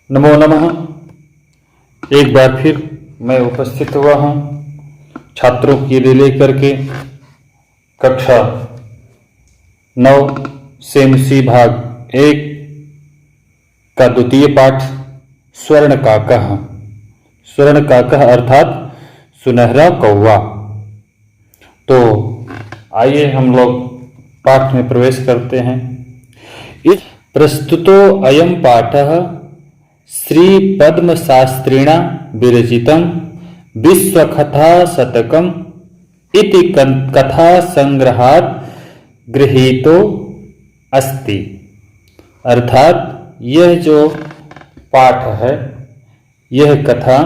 नमो नमः। एक बार फिर मैं उपस्थित हुआ हूँ छात्रों के लिए लेकर के कक्षा 9 सेमसी भाग 1 का द्वितीय पाठ स्वर्ण काकः। स्वर्ण काकः अर्थात सुनहरा कौवा। तो आइए हम लोग पाठ में प्रवेश करते हैं। इस प्रस्तुतो अयम पाठः श्री पद्म शास्त्रिणा विरचितं विश्वकथा शतकम इति कथा संग्रहात गृहीतो अस्ति। अर्थात यह जो पाठ है, यह कथा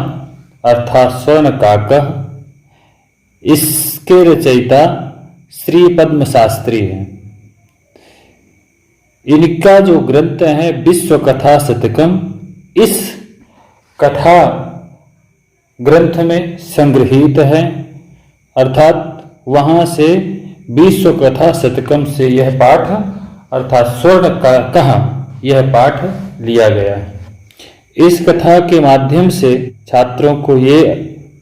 अर्थात स्वर्ण काकः, इसके रचयिता श्री पद्म शास्त्री हैं। इनका जो ग्रंथ है विश्व कथा शतकम, इस कथा ग्रंथ में संग्रहित है। अर्थात वहाँ से विश्व कथा शतकम से यह पाठ अर्थात स्वर्ण काकः यह पाठ लिया गया है। इस कथा के माध्यम से छात्रों को ये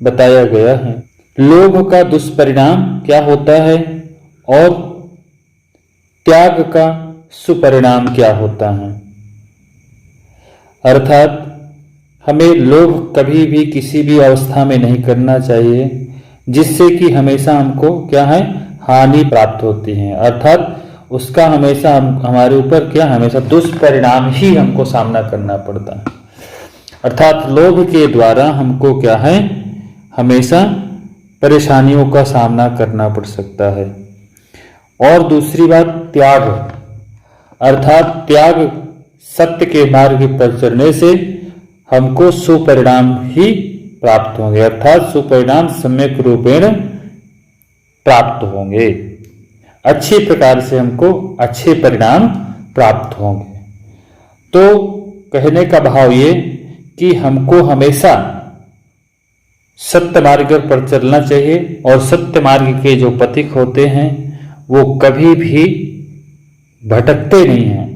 बताया गया है लोभ का दुष्परिणाम क्या होता है और त्याग का सुपरिणाम क्या होता है। अर्थात हमें लोभ कभी भी किसी भी अवस्था में नहीं करना चाहिए, जिससे कि हमेशा हमको क्या है हानि प्राप्त होती है। अर्थात उसका हमेशा हमारे ऊपर क्या हमेशा दुष्परिणाम ही हमको सामना करना पड़ता है। अर्थात लोभ के द्वारा हमको क्या है हमेशा परेशानियों का सामना करना पड़ सकता है। और दूसरी बात त्याग, अर्थात त्याग सत्य के मार्ग पर चलने से हमको सुपरिणाम ही प्राप्त होंगे। अर्थात सुपरिणाम सम्यक रूपेण प्राप्त होंगे, अच्छी प्रकार से हमको अच्छे परिणाम प्राप्त होंगे। तो कहने का भाव ये कि हमको हमेशा सत्य मार्ग पर चलना चाहिए और सत्य मार्ग के जो पथिक होते हैं वो कभी भी भटकते नहीं हैं।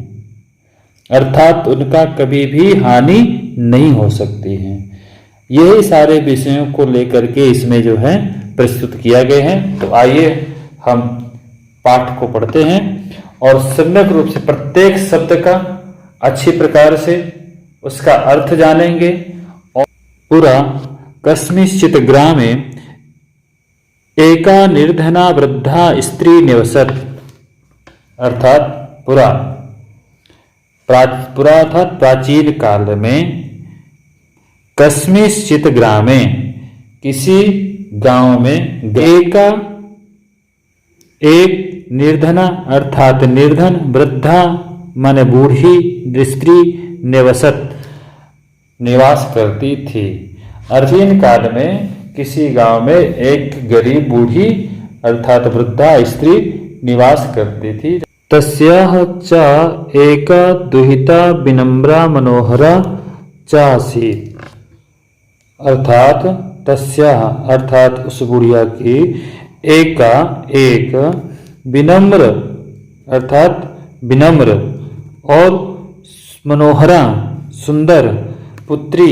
अर्थात उनका कभी भी हानि नहीं हो सकती है। यही सारे विषयों को लेकर के इसमें जो है प्रस्तुत किया गया है। तो आइए हम पाठ को पढ़ते हैं और सम्यक रूप से प्रत्येक शब्द का अच्छी प्रकार से उसका अर्थ जानेंगे। और पूरा कस्मिंश्चित् ग्रामे एका निर्धना वृद्धा स्त्री निवसत। अर्थात पुरा अर्थात प्राचीन काल में कस्मिंश्चित् ग्रामे किसी गांव में एक निर्धना अर्थात निर्धन वृद्धा माने बूढ़ी स्त्री निवसत निवास करती थी। प्राचीन काल में किसी गांव में एक गरीब बूढ़ी अर्थात वृद्धा स्त्री निवास करती थी। तस्याः च एका दुहिता विनम्रा मनोहरा च आसीत्। अर्थात तस्याः अर्थात उस बुढ़िया की एक विनम्र अर्थात विनम्र और मनोहरा सुंदर पुत्री,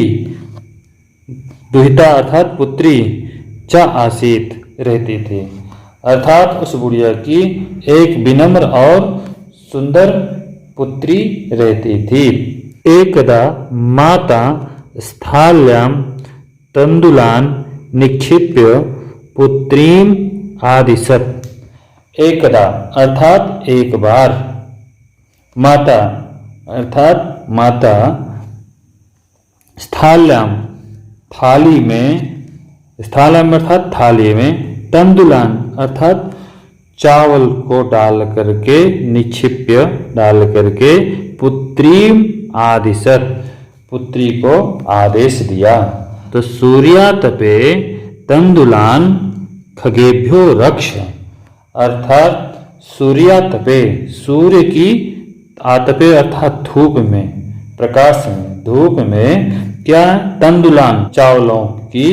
दुहिता अर्थात पुत्री च आसीत रहती थी। अर्थात उस बुढ़िया की एक विनम्र और सुंदर पुत्री रहती थी। एकदा माता स्थाल्यां तंडुलान निक्षिप्य पुत्रीम आदिशत। एकदा अर्थात एक बार, माता अर्थात माता स्थाल्यां थाली में, स्थाल्यां अर्थात थाली में, तंडुलान अर्थात चावल को डाल करके, निक्षिप्य डाल करके, पुत्रीम आदिशत पुत्री को आदेश दिया। तो सूर्यातपे तंडुलान खगेभ्यो रक्ष। अर्थात सूर्यातपे सूर्य की आतपे अर्थात धूप में, प्रकाश में, धूप में क्या तंडुलान चावलों की,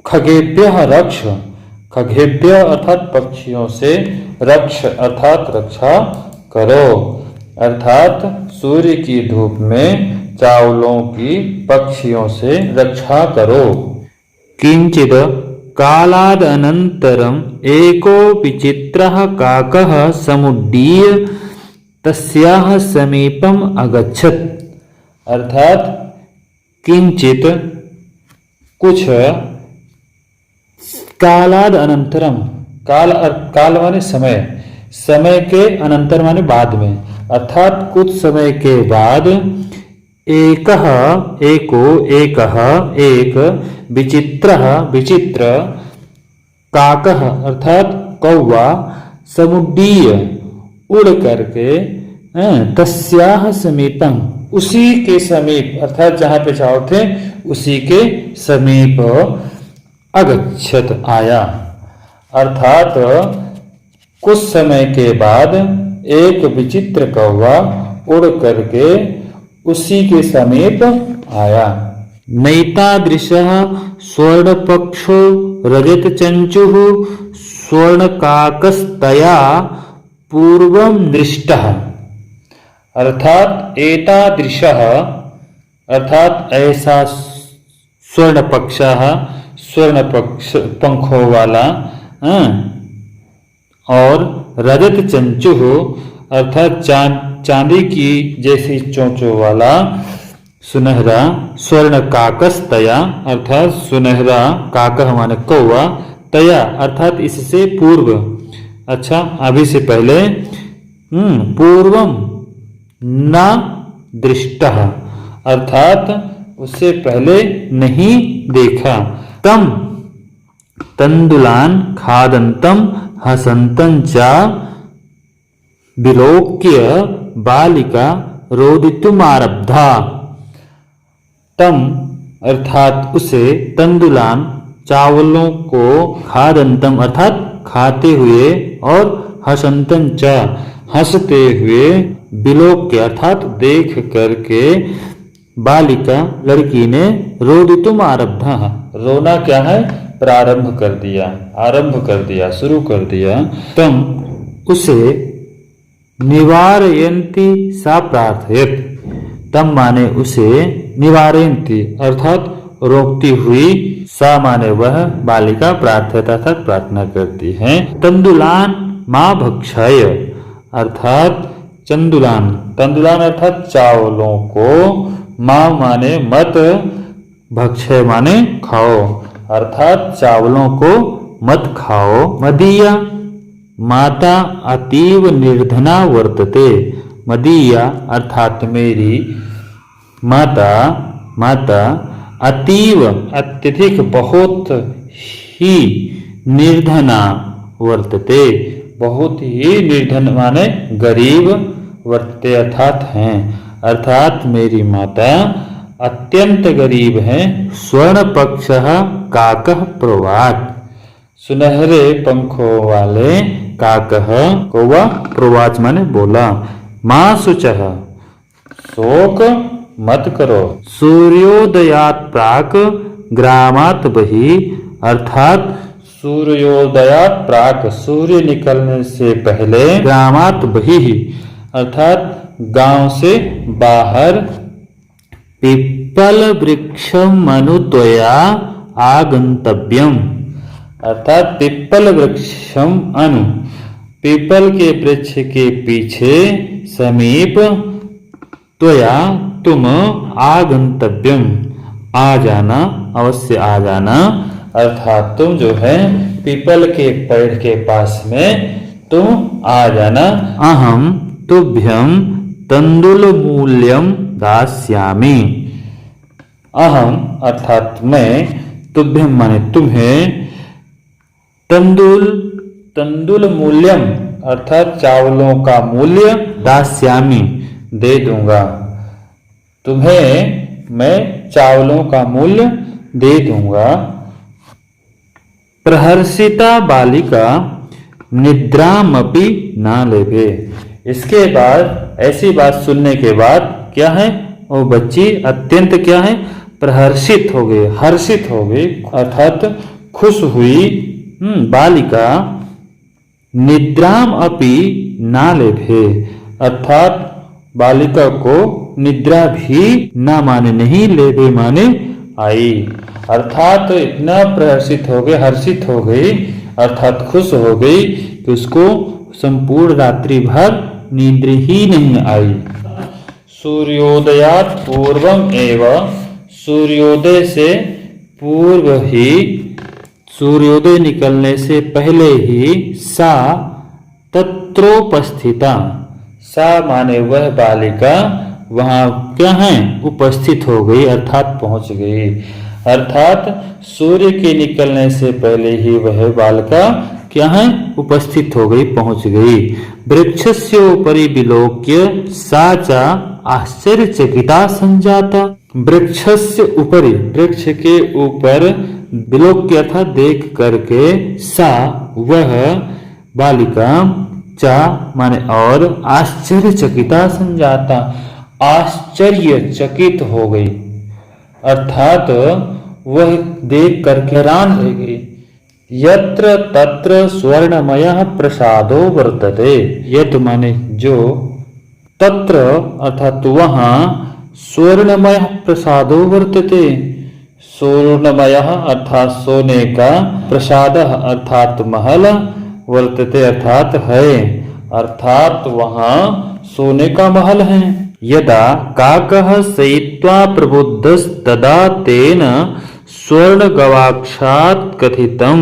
खगेभ्यः रक्ष खगेभ्य अर्थात पक्षियों से, रक्ष अर्थात रक्षा करो। अर्थात सूर्य की धूप में चावलों की पक्षियों से रक्षा करो। किंचिद कालादनन्तरम् एको विचित्रः काकः समुड्डीय तस्याः समीपम् अगच्छत्। अर्थात किंचित कुछ, कालाद अनंतरम, काल माने समय, समय के अनंतर माने बाद में, अर्थात कुछ समय के बाद एक विचित्र काकः अर्थात कौवा समुड्डीय उड़ करके तस्याह समीपम उसी के समीप अर्थात जहां पे चावल थे उसी के समीप अगच्छत आया। अर्थात कुछ समय के बाद एक विचित्र कौवा उड़ करके उसी के समीप आया। नैतादृशः स्वर्णपक्षो रजतचंचुः स्वर्णकाकस्तया पूर्वं दृष्टः। अर्थात एतादृशः अर्थात ऐसा स्वर्णपक्षः स्वर्ण पंखों वाला और रजत चंचुः अर्थात चांदी की जैसी चोंचों वाला सुनहरा स्वर्ण काकस्तया अर्थात सुनहरा काकह माने कौवा तया अर्थात इससे पूर्व, अच्छा अभी से पहले, पूर्वम न दृष्टः अर्थात उससे पहले नहीं देखा। तम तंदुलान खादंतम हसंतं च विलोक्य बालिका रोदितुमारब्धा। तम अर्थात उसे, तंदुलान चावलों को, खादंतम अर्थात खाते हुए और हसंतं च हंसते हुए, विलोक्य अर्थात देख करके, बालिका लड़की ने रोदितुम आरब्धा रोना क्या है प्रारंभ कर दिया, आरंभ कर दिया, शुरू कर दिया। तम उसे निवारयन्ति सा प्रार्थयत। तम माने उसे, निवारयन्ति अर्थात रोकती हुई, सा माने वह, बालिका प्रार्थयत अर्थात प्रार्थना करती है। तंदुलान माँ भक्षय अर्थात चंदुलान, तंदुलान अर्थात चावलों को, माँ माने मत, भक्षय माने खाओ अर्थात चावलों को मत खाओ। मदीया माता अतीव निर्धना वर्तते। मदीया अर्थात मेरी माता, माता अतीव अत्यधिक बहुत ही, निर्धना वर्तते बहुत ही निर्धन माने गरीब, वर्तते अर्थात हैं, अर्थात मेरी माता अत्यंत गरीब है। स्वर्ण पक्षः काकः प्रोवाच। सुनहरे पंखों वाले काकः कौवा, प्रोवाच माने बोला। माँ शुचः शोक मत करो। सूर्योदयात् प्राक ग्रामात् बहिः अर्थात सूर्योदयात् प्राक सूर्य निकलने से पहले, ग्रामात् बहिः अर्थात गांव से बाहर, पिप्पल वृक्षम अनुत्वया आगंतव्यम अर्थात पिप्पल वृक्षम अनु पीपल के वृक्ष के पीछे, समीप, त्वया तुम, आगंतव्यम आ जाना, अवश्य आ जाना, अर्थात तुम जो है पीपल के पेड़ के पास में तुम आ जाना। अहम तुभ्यम तंदुल मूल्यम दास्यामि। अहम अर्थात मैं, तुभ्यम माने तुम्हें, तंदुल, तंदुल मूल्यम अर्थात चावलों का मूल्य, दास्यामि दे दूंगा, तुम्हें मैं चावलों का मूल्य दे दूंगा। प्रहर्षिता बालिका निद्रामपि न लेभे। इसके बाद ऐसी बात सुनने के बाद क्या है, वो बच्ची अत्यंत क्या है, प्रहर्षित हो गई, हर्षित हो गई अर्थात खुश हुई। बालिका निद्राम अपि न लेभे अर्थात बालिका को निद्रा भी ना माने नहीं लेवे माने आई। अर्थात इतना प्रहर्षित हो गई, हर्षित हो गई, अर्थात खुश हो गई कि उसको संपूर्ण रात्रि भर नींद ही नहीं आई। सूर्योदयात पूर्वम एवं, सूर्योदय से पूर्व ही, सूर्योदय निकलने से पहले ही सा तत्रोपस्थिता, सा माने वह बालिका वहाँ क्या है उपस्थित हो गई अर्थात पहुंच गई। अर्थात सूर्य के निकलने से पहले ही वह बालिका क्या है उपस्थित हो गई, पहुंच गई। वृक्षस्योपरि विलोक्य सा च आश्चर्यचकिता संजाता, वृक्षस्य ऊपरी, वृक्ष के ऊपर, विलोक्य अर्थात देख करके, सा वह बालिका, चा माने और, आश्चर्यचकिता संजाता आश्चर्यचकित हो गई, अर्थात वह देख करके हैरान रह गई। यत्र तत्र स्वर्णमयः प्रसादो वर्तते, यत माने जो, तत्र अर्थात वहाँ, स्वर्णमय प्रसादो वर्तते, स्वर्णमयः अर्थात सोने का, प्रसादः अर्थात महल, वर्तते अर्थात है, अर्थात वहाँ सोने का महल है। यदा काकः शयित्वा प्रबुद्धस्तदा तेन स्वर्णगवाक्षात् कथितम्,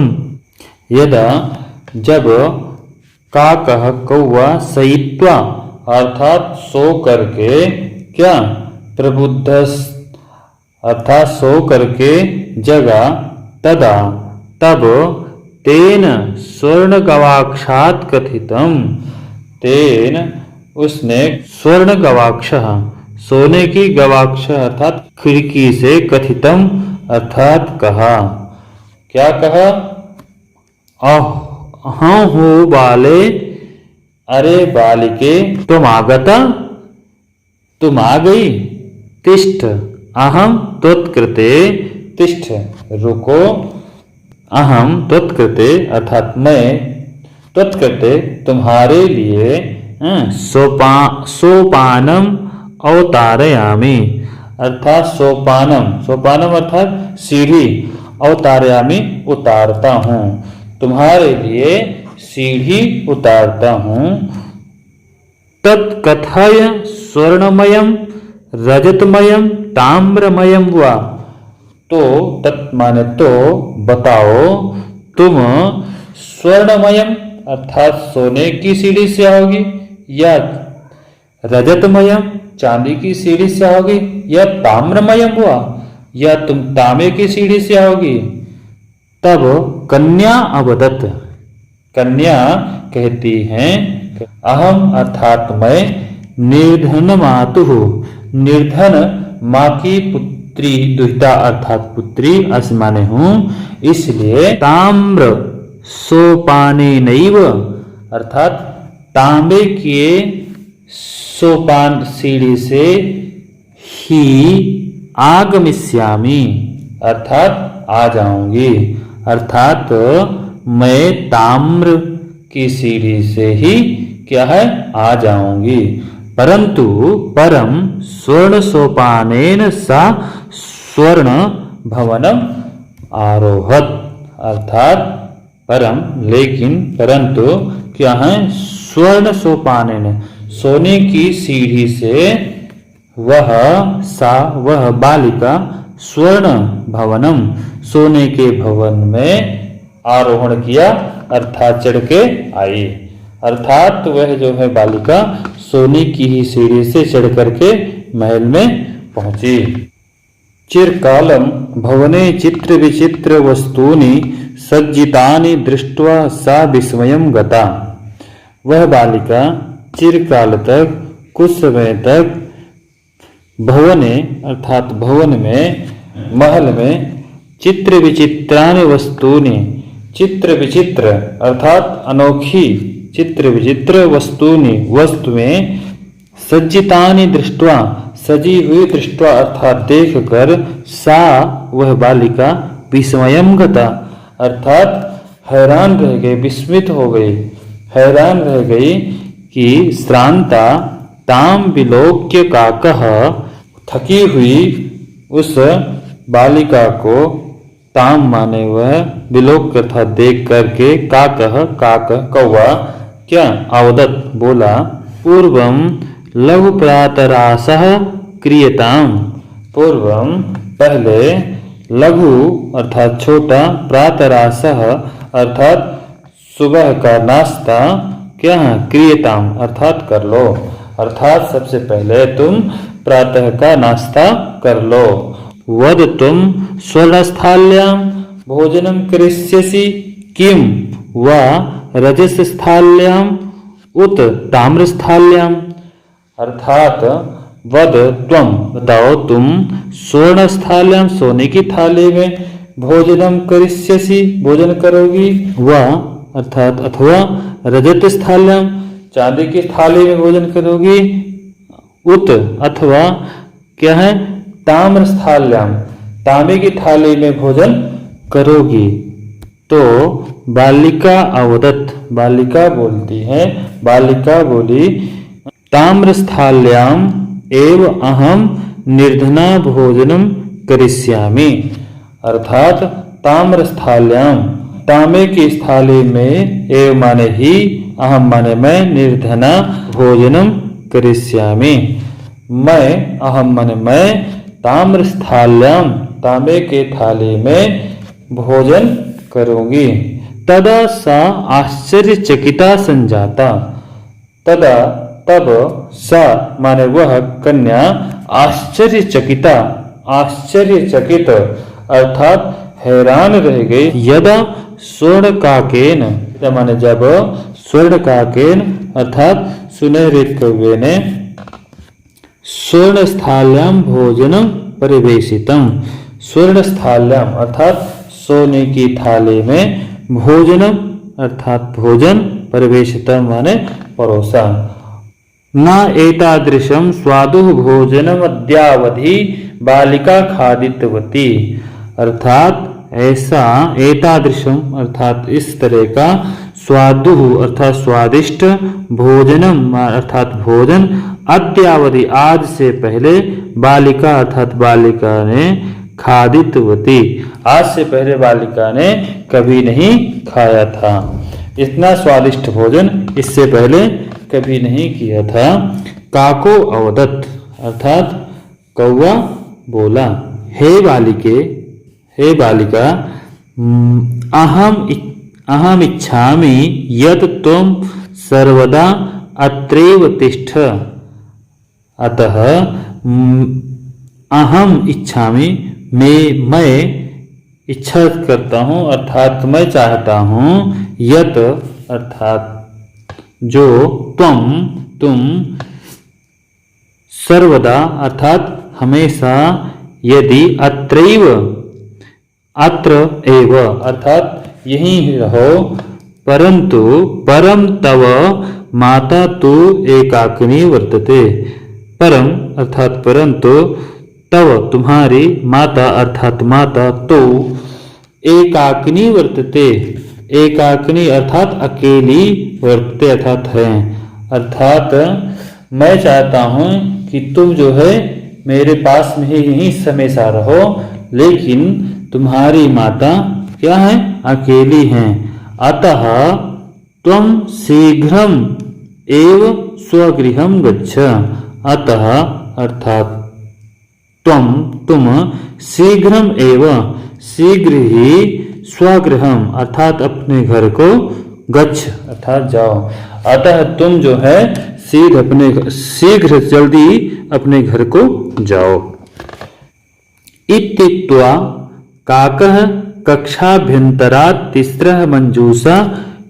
यदा जब काकः कौवा, शयित्वा अर्थात सो करके, क्या, प्रबुद्ध अर्थात सो करके जगा, तदा तब, तेन स्वर्णगवाक्षात् कथितम्, तेन उसने, स्वर्ण गवाक्ष सोने की गवाक्ष अर्थात खिड़की से, कथितम अर्थात कहा, क्या कहा, हाँ हो बाले, अरे बालिके, तुम आगता, तुम आ गई, तिष्ठ अहम त्वत्कृते, तिष्ठ रुको, अहम त्वत्कृते अर्थात मैं, त्वत्कृते तुम्हारे लिए, सोपानम अवतारयामि, अर्थात सोपानम, सोपानम अर्थात सीढ़ी, अवतारयामि उतारता हूँ, तुम्हारे लिए सीढ़ी उतारता हूँ। तत्कथय स्वर्णमयम रजतमयम ताम्रमयम वा, तो तत् माने तो बताओ, तुम स्वर्णमयम अर्थात सोने की सीढ़ी से आओगी, या रजतमयम चांदी की सीढ़ी से आओगी, या ताम्रमयम हुआ, या तुम तांबे की सीढ़ी से आओगी। तब कन्या अवदत, कन्या कहती हैं, अहम अर्थात मैं, निर्धन मातुः, निर्धन माँ की पुत्री, दुहिता अर्थात पुत्री, असमाने हूँ, इसलिए ताम्र सोपाने नैव, अर्थात तांबे के सोपान सीढ़ी से ही आगमिष्यामि, अर्थात आ जाऊंगी, अर्थात मैं ताम्र की सीढ़ी से ही क्या है आ जाऊंगी। परंतु परम स्वर्ण सोपानेन सा स्वर्ण भवनम आरोहत, अर्थात परम लेकिन परंतु क्या है, स्वर्ण सोपानेन सोने की सीढ़ी से वह वह बालिका स्वर्ण भवनम सोने के भवन में आरोहण किया, अर्थात चढ़ के आई, अर्थात वह जो है बालिका सोने की ही सीढ़ी से चढ़ करके महल में पहुंची। चिरकालम भवने चित्र विचित्र वस्तूनि सज्जितानि दृष्ट्वा सा विस्मयं गता, वह बालिका चिरकाल तक, कुछ समय तक भवने अर्थात भवन में, महल में, चित्र विचित्रानि वस्तूनि, चित्र विचित्र अर्थात अनोखी, चित्र विचित्र वस्तूनि वस्तुएं, सज्जितानि दृष्ट्वा सजी हुई, दृष्ट्वा अर्थात देख कर, सा वह बालिका, विस्मयं गता अर्थात हैरान रह गई, विस्मित हो गई, हैरान रह गई कि श्रांता ताम विलोक्य काकः, थकी हुई उस बालिका को, ताम माने वह, विलोक अर्थात देख करके, काकः काक कौवा, क्या अवदत बोला, पूर्वम लघु प्रातरासः क्रियताम, पूर्वम पहले, लघु अर्थात छोटा, प्रातरासः अर्थात सुबह का नाश्ता, क्या है, क्रियताम अर्थात कर लो, अर्थात सबसे पहले तुम प्रातः का नाश्ता कर लो। वद तुम स्वर्णस्थाल्यां भोजनं करिष्यसि किम वा रजसस्थाल्यां उत ताम्रस्थाल्यां, अर्थात वद तुम बताओ, तुम स्वर्णस्थाल्यां सोने की थाली में भोजनम करिष्यसि भोजन करोगी, वा अर्थात अथवा रजत स्थाल्यां चांदी की थाली में भोजन करोगी, उत अथवा क्या है, ताम्र स्थाल्यां तांबे की थाली में भोजन करोगी। तो बालिका अवदत, बालिका बोलती है, बालिका बोली, ताम्रस्थाल्यां एव अहम निर्धना भोजनम करिष्यामि, अर्थात ताम्रस्थाल्यां तांबे की थाली में, एव माने ही, अहम माने मैं, निर्धना भोजनम करिष्यामि मैं, अहम माने मैं, ताम्रस्थाल्यां तांबे के थाली में भोजन करूंगी। तदा सा आश्चर्यचकिता संजाता, तदा तब, सा माने वह कन्या, आश्चर्यचकिता आश्चर्यचकित अर्थात हैरान रह गई, यदा स्वर्णकाकेन माने जब, स्वर्णकाकेन अर्थात सुनहरे कौवे ने, स्वर्णस्थाल्यां भोजनम परिवेशितम, स्वर्णस्थाल्यां अर्थात सोने की थाली में, भोजनम अर्थात भोजन, परिवेशितम माने परोसा, न एतादृशं स्वादुः भोजनम अद्यावधि बालिका खादितवती, अर्थात ऐसा, एतादृशम अर्थात इस तरह का, स्वादुः अर्थात स्वादिष्ट, भोजनम अर्थात भोजन, अद्यावधि आज से पहले, बालिका अर्थात बालिका ने, खादितवती आज से पहले बालिका ने कभी नहीं खाया था, इतना स्वादिष्ट भोजन इससे पहले कभी नहीं किया था। काको अवदत अर्थात कौवा बोला, हे बालिके, हे बालिका, अहम इच्छामि यत् त्वं सर्वदा अत्रैव तिष्ठ, अतः अहम इच्छामि मैं इच्छा करता हूँ, अर्थात मैं चाहता हूँ, यत अर्थात जो, तुम सर्वदा अर्थात हमेशा, यदि अत्रैव अत्र एव अर्थात यहीं रहो, परंतु परम तव माता तु एकाकिनी वर्तते, परम अर्थात परंतु, तव तुम्हारी, माता अर्थात माता, तो एकाकिनी वर्तते, एकाकिनी अर्थात अकेली, वर्तते अर्थात है, अर्थात मैं चाहता हूँ कि तुम जो है मेरे पास में ही यहीं हमेशा रहो, लेकिन तुम्हारी माता क्या है, अकेली हैं, अतः त्वं शीघ्रम एव स्वगृहं गच्छ, अतः अर्थात तुम शीघ्रम एव शीघ्र ही, स्वगृहम अर्थात अपने घर को, गच्छ अर्थात जाओ, अतः तुम जो है शीघ्र जल्दी अपने घर को जाओ। इत्युक्त्वा काकः कक्षाभ्यन्तरात् तिस्रः मंजूषा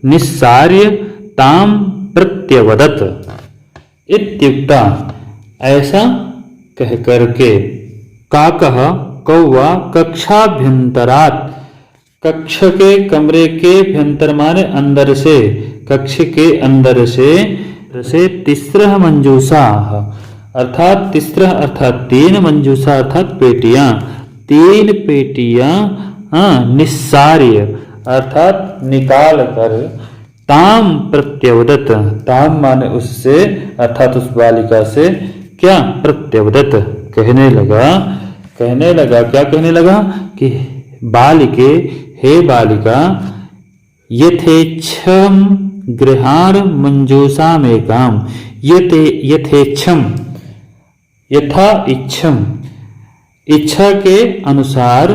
निस्सार्य ताम प्रत्यवदत्, इत्युक्ता ऐसा कह करके, काकः कौवा, कक्षाभ्यन्तरात् कक्ष के, कमरे के, भ्यंतर माने अंदर से, कक्ष के अंदर से, तिस्रः मंजूषा अर्थात तिस्रः अर्थात तीन, मंजूषा अर्थात पेटियां, तीन पेटियां, निस्सार्य अर्थात निकाल कर, ताम प्रत्यवदत, ताम माने उससे, अर्थात उस बालिका से क्या प्रत्यवदत कहने लगा क्या कहने लगा कि बालिके हे बालिका यथेच्छम गृहाण मंजूषामेकाम यथेच्छम यथा इच्छम इच्छा के अनुसार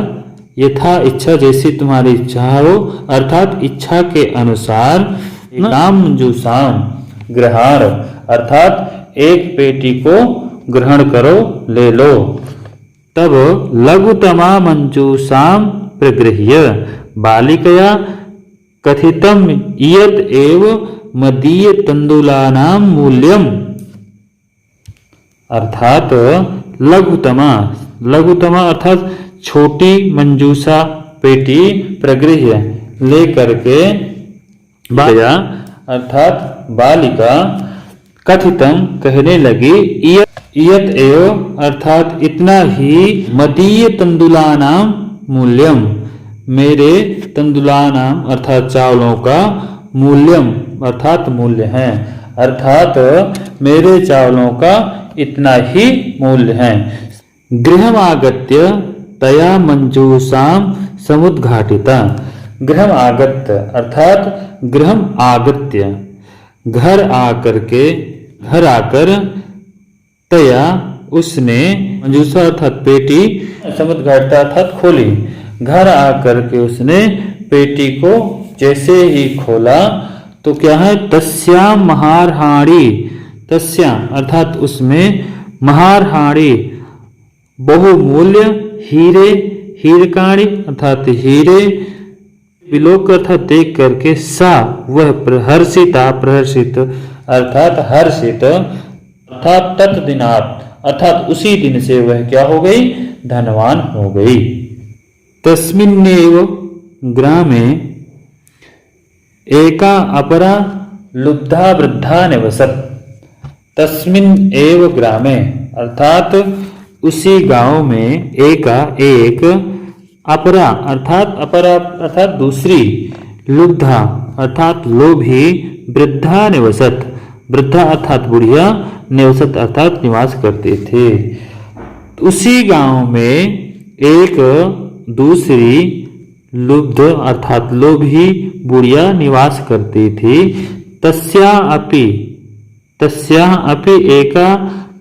यथा इच्छा जैसी तुम्हारी इच्छा हो अर्थात इच्छा के अनुसार काम मंजूषाम ग्रहण अर्थात एक पेटी को ग्रहण करो ले लो। तब लघुतमा मंजूषाम प्रगृह्य बालिकया कथितम इयत एव मदीय तंदुलानां मूल्यम अर्थात लघुतमा अर्थात छोटी मंजूषा पेटी प्रगृह्य ले करके अर्थात बालिका कथितम कहने लगी इयत एव अर्थात इतना ही मदीय तंदुलानां मूल्यम मेरे तंदुलानाम अर्थात चावलों का मूल्यम अर्थात मूल्य है अर्थात मेरे चावलों का इतना ही मूल्य है। गृहम आगत्य तया मंजूषाम समुद्घाटिता गृहम आगत्य अर्थात गृहम आगत्य घर आकर तया उसने मंजूषा अर्थात पेटी समुद्घाटिता अर्थात खोली घर आकर के उसने पेटी को जैसे ही खोला तो क्या है तस्याम महारहाणी तस्याम अर्थात उसमें महारहाणी बहुमूल्य हीरे हीरकाणी अर्थात हीरे विलोक अर्थात देख करके सा वह प्रहर्षित अर्थात हर्षित अर्थात तत्दिनात् अर्थात उसी दिन से वह क्या हो गई धनवान हो गई। तस्मिन्नेव ग्रामे एका अपरा लुब्धा वृद्धा निवसत तस्मिन एव ग्रामे अर्थात उसी गांव में एक अपरा अर्थात दूसरी लुब्धा अर्थात लोभी वृद्धा निवसत वृद्धा अर्थात बुढ़िया निवसत अर्थात निवास करते थे। उसी गांव में एक दूसरी लुब्ध अर्थात लोभी बुढ़िया निवास करती थी। तस्या अपि एका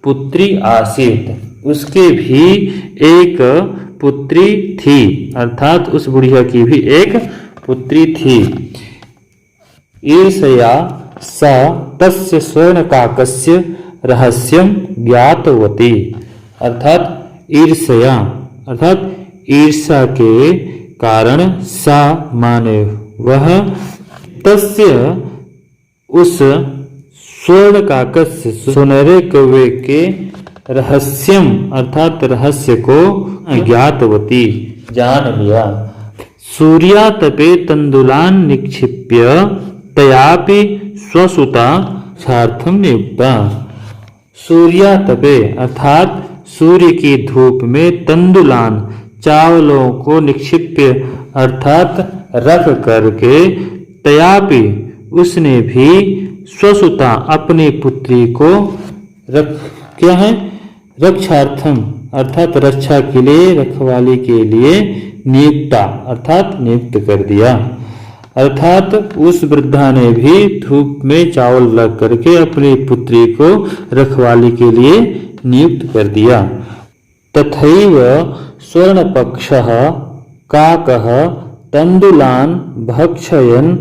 पुत्री आसीत उसके भी एक पुत्री थी अर्थात उस बुढ़िया की भी एक पुत्री थी। ईर्ष्या सा तस्य स्वर्णकाकस्य रहस्यम ज्ञातवती अर्थात ईर्ष्या के कारण सा माने वह तस्य उस स्वर्ण काकस्य सुनहरे कौवे के रहस्यम अर्थात रहस्य को ज्ञातवती जान लिया। सूर्यातपे तंदुलान निक्षिप्य तयापि स्वसुता सार्थम नियुक्ता सूर्यातपे अर्थात सूर्य की धूप में तंदुलान चावलों को निक्षिप्य अर्थात रख करके तयापि उसने भी स्वसुता अपनी पुत्री को रक्षार्थम अर्थात रक्षा के लिए रखवाली के लिए नियुक्ता अर्थात नियुक्त कर दिया। अर्थात उस वृद्धा ने भी धूप में चावल रख करके अपनी पुत्री को रखवाली के लिए नियुक्त कर दिया। तथैव स्वर्णपक्षः काकः तंडुलान भक्षयन्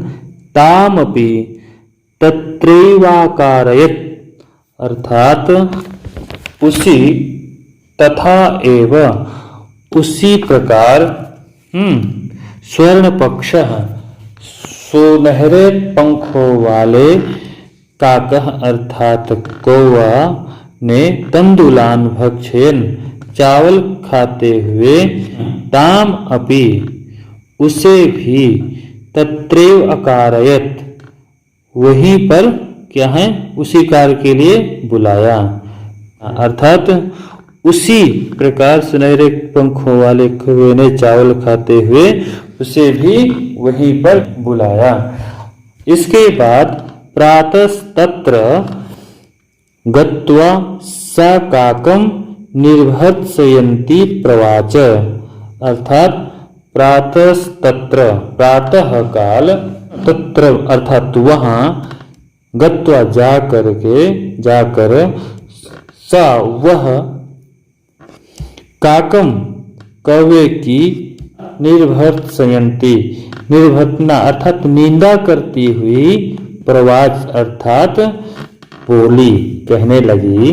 तामपि तत्रैवाकारयत् अर्थात उसी तथा एव उसी प्रकार स्वर्णपक्षः सुनहरे पंखों वाले काकः अर्थात कौवा ने तंडुलान भक्षयन् चावल खाते हुए ताम अपि उसे भी तत्रैव अकारयत वहीं पर क्या है उसी कार्य के लिए बुलाया। अर्थात उसी प्रकार सुनहरे पंखों वाले कौवे ने चावल खाते हुए उसे भी वहीं पर बुलाया। इसके बाद प्रातस्तत्र गत्वा सा काकम निर्भत्सयन्ती प्रवाच, अर्थात प्रातस्तत्र, प्रातः काल, तत्र अर्थात वहाँ, गत्वा जाकर सा वह, काकम कौवे की, निर्भत्सयन्ती निर्भतना अर्थात निंदा करती हुई, प्रवाच अर्थात बोली, कहने लगी,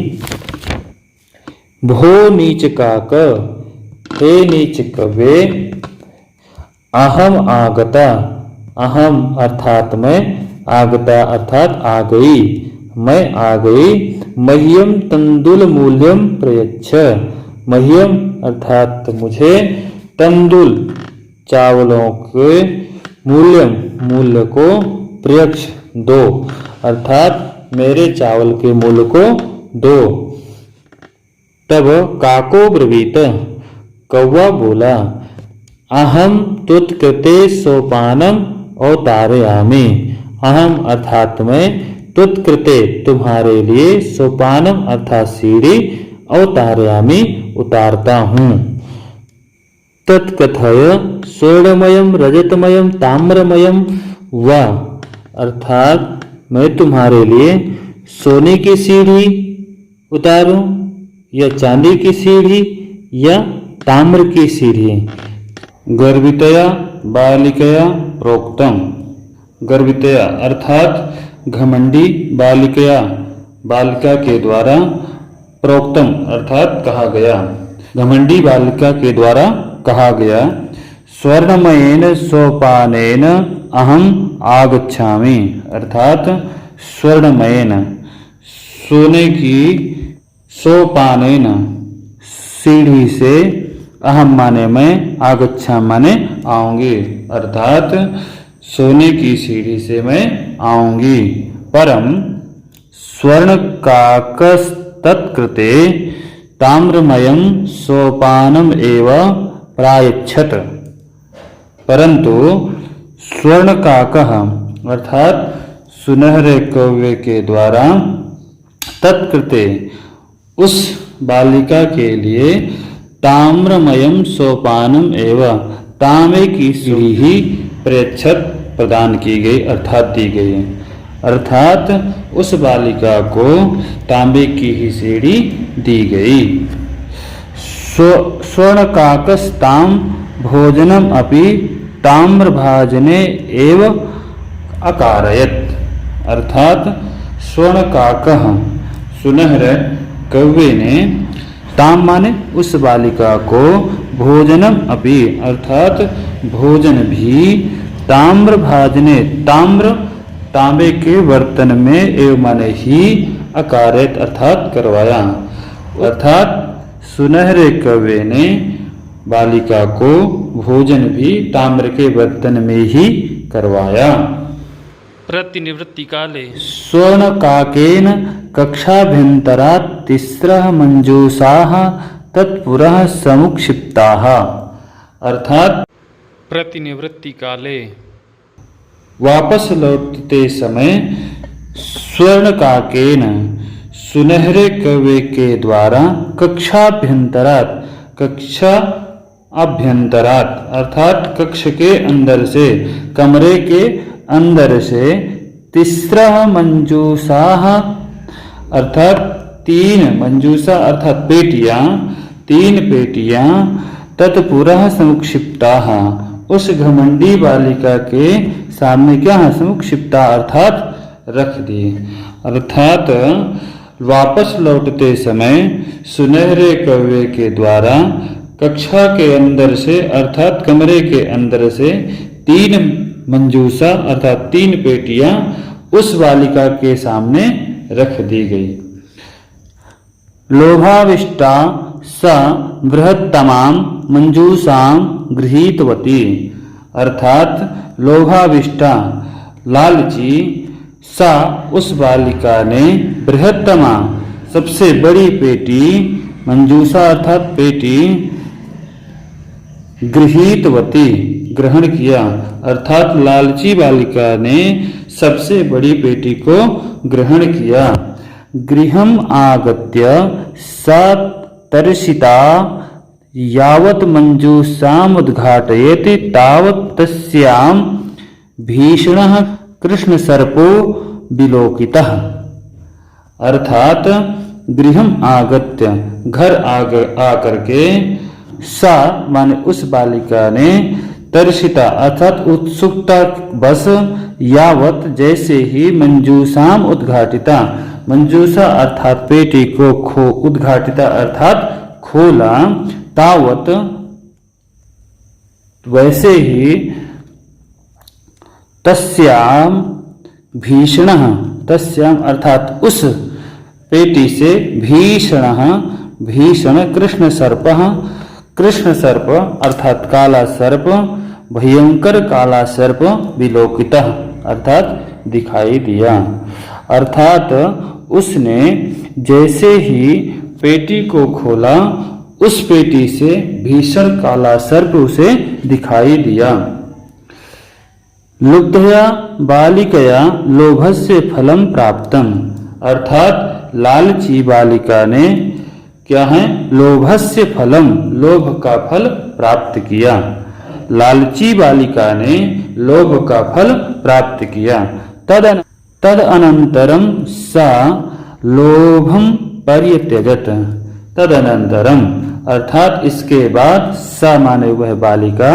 भो नीच काक, हे नीच कवे, अहम आगता, अहम अर्थात मैं, आगता अर्थात आ गई, मैं आ गई, मह्यम तंदुल मूल्यम प्रयच्छ, मह्यम अर्थात मुझे, तंदुल चावलों के, मूल्य को, प्रयच्छ दो, अर्थात मेरे चावल के मूल्य को दो। तब काको ब्रवीत, कौवा बोला, अहम तुत्कृते सोपानम अवतारयामि, अहम अर्थात मैं, तुत्कृते तुम्हारे लिए, सोपानम अर्थात सीढ़ी, अवतारयामि उतारता हूँ। तत्कथय स्वर्णमयम रजतमयम ताम्रमयम व, अर्थात मैं तुम्हारे लिए सोने की सीढ़ी उतारूं या चांदी की सीढ़ी या ताम्र की सीढ़ी। गर्वितया बालिकया प्रोक्तम, गर्वितया अर्थात घमंडी, बालिकया बालिका के द्वारा, प्रोक्तम अर्थात कहा गया, घमंडी बालिका के द्वारा कहा गया। स्वर्णमयेन सोपानेन अहम आगच्छामि, अर्थात स्वर्णमयेन सोने की, सोपानेन सीढ़ी से, अहम माने मैं, आगच्छा माने आऊंगी, अर्थात सोने की सीढ़ी से मैं आऊंगी। परम स्वर्ण काकस तत्कृते ताम्रमयम सोपानम एव प्रायच्छत, परंतु स्वर्ण काकः अर्थात सुनहरे कौवे के द्वारा, तत्कृते उस बालिका के लिए, ताम्रमयम सोपानम एवं तांबे की सीढ़ी ही प्रेक्षत प्रदान की गई, अर्थात दी गई, अर्थात उस बालिका को तांबे की ही सीढ़ी दी गई। स्वर्ण काकस्ताम भोजनम अपि ताम्रभाजने एव अकारयत, अर्थात स्वर्ण काकः सुनहरे कौवे ने, ताम माने उस बालिका को, भोजनम अपि अर्थात भोजन भी, ताम्र भाजने ताम्र तांबे के बर्तन में, एवं माने ही, अकारयत अर्थात करवाया, अर्थात सुनहरे कौवे ने बालिका को भोजन भी ताम्र के बर्तन में ही करवाया। प्रतिनिवृत्ति काले स्वर्ण काकेन कक्षाभ्यंतरात् तिस्रः मंजूषाः तत्पुरः समुक्षिप्ताः, अर्थात प्रतिनिवृत्ति काले वापस लौटते समय, स्वर्ण काकेन सुनहरे कौवे के द्वारा, कक्षाभ्यंतरात् कक्षा अभ्यंतरात् अर्थात कक्ष के अंदर से, कमरे के अंदर से, तिस्रः मंजूषाः अर्थात तीन, मंजूषा अर्थात पेटियां, तीन पेटियां, तत्पुरः समुक्षिप्ताः उस घमंडी बालिका के सामने क्या है, समुक्षिप्ता अर्थात रख दी, अर्थात वापस लौटते समय सुनहरे कौवे के द्वारा कक्षा के अंदर से अर्थात कमरे के अंदर से तीन मंजूषा अर्थात तीन पेटियां उस बालिका के सामने रख दी गई। लोभाविष्टा स बृहत्तमां मंजूषां गृहीतवती, अर्थात लोभाविष्टा लालची, सा उस बालिका ने, बृहत्तमा सबसे बड़ी पेटी, मंजूषा अर्थात पेटी, गृहीतवती ग्रहण किया, अर्थात लालची बालिका ने सबसे बड़ी पेटी को ग्रहण किया। गृहम् आगत्य सा तर्षिता यावत् मञ्जूषामुद्घाटयति तावत् तस्यां भीषणः कृष्णसर्पो विलोकितः। अर्थात गृहम् आगत्य घर आकर के सा माने उस बालिका ने तर्षिता अर्थात उत्सुकता बस यावत जैसे ही मंजूषाम उद्घाटिता मंजूषा अर्थात पेटी को उद्घाटिता अर्थात खोला तावत वैसे ही तस्याम भीषणः तस्याम अर्थात उस पेटी से भीषण कृष्ण सर्प अर्थात काला सर्प भयंकर काला सर्प विलोकितः अर्थात दिखाई दिया। अर्थात उसने जैसे ही पेटी को खोला उस पेटी से भीषण काला सर्प उसे दिखाई दिया। लुब्धया बालिकया लोभस्य फलम प्राप्तम अर्थात लालची बालिका ने क्या है लोभस्य फलम लोभ का फल प्राप्त किया। लालची बालिका ने लोभ का फल प्राप्त किया। तद अनंतरम सा लोभम परित्यजत तदनंतरम अर्थात इसके बाद सा माने वह बालिका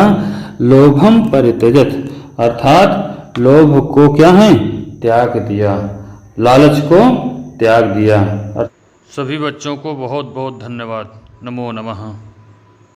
लोभम परित्यजत अर्थात लोभ को क्या है त्याग दिया लालच को त्याग दिया। सभी बच्चों को बहुत बहुत धन्यवाद। नमो नमः।